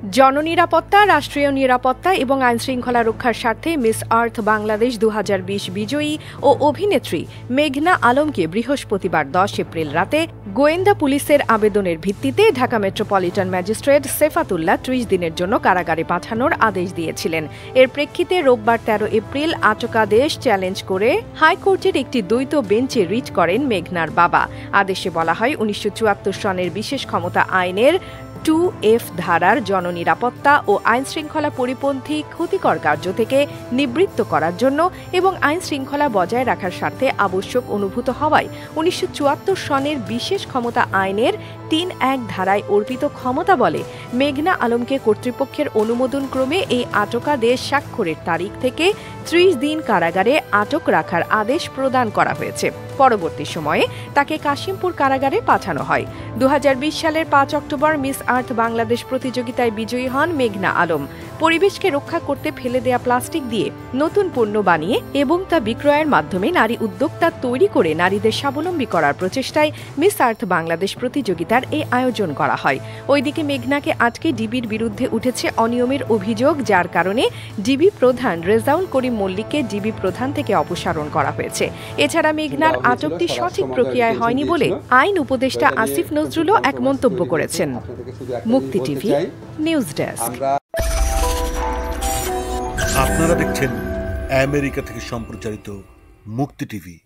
জননিরাপত্তা, রাষ্ট্রীয় নিরাপত্তা এবং আইনশৃঙ্খলা রক্ষার স্বার্থে মিস আর্থ বাংলাদেশ 2020 বিজয়ী ও অভিনেত্রী মেঘনা আলমকে বৃহস্পতিবার 10 এপ্রিল রাতে গোয়েন্দা পুলিশের আবেদনের ভিত্তিতে ঢাকা মেট্রোপলিটন ম্যাজিস্ট্রেট সেফাতুল্লাহ 30 দিনের জন্য কারাগারে পাঠানোর আদেশ দিয়েছিলেন। এর প্রেক্ষিতে রোববার 13 এপ্রিল আটকাদেশ চ্যালেঞ্জ করে হাইকোর্টের একটি দ্বৈত বেঞ্চে রিট করেন মেঘনার বাবা। আদেশে বলা হয় 1974 সনের বিশেষ ক্ষমতা আইনের 2F ধারার জননিরাপত্তা ও আইনশৃঙ্খলা পরিপন্থী ক্ষতিকর কার্য থেকে নিবৃত্ত করার জন্য এবং আইনশৃঙ্খলা বজায় রাখার স্বার্থে আবশ্যক অনুভূত হওয়ায় 1974 সনের বিশেষ ক্ষমতা আইনের 3(1) ধারায় অর্পিত ক্ষমতা বলে মেঘনা আলমকে কর্তৃপক্ষের অনুমোদন ক্রমে এই আটকাদেশ স্বাক্ষরের তারিখ থেকে 30 দিন কারাগারে আটক রাখার আদেশ প্রদান করা হয়েছে। পরবর্তী সময়ে তাকে কাশিমপুর কারাগারে পাঠানো হয়। 2020 সালের 5 অক্টোবর মিস আর্থ বাংলাদেশ প্রতিযোগিতায় বিজয়ী হন মেঘনা আলম। পরিবেশকে রক্ষা করতে ফেলে দেয়া প্লাস্টিক দিয়ে নতুন পণ্য বানিয়ে এবং তা বিক্রয়ের মাধ্যমে নারী উদ্যোক্তা তৈরি করে নারীদের স্বাবলম্বী করার প্রচেষ্টায় মিস আর্থ বাংলাদেশ প্রতিযোগিতার এই আয়োজন করা হয়। ওইদিকে মেঘনাকে আটকে ডিবির বিরুদ্ধে উঠেছে অনিয়মের অভিযোগ, যার কারণে ডিবি প্রধান রেজাউল করিম মল্লিককে ডিবি প্রধান থেকে অপসারণ করা হয়েছে। এছাড়া মেঘনার আটকটি সঠিক প্রক্রিয়ায় হয়নি বলে আইন উপদেষ্টা আসিফ নজরুলও এক মন্তব্য করেছেন। মুক্তি টিভি নিউজ ডেস্ক। আপনারা দেখছেন আমেরিকা থেকে সম্প্রচারিত মুক্তি টিভি।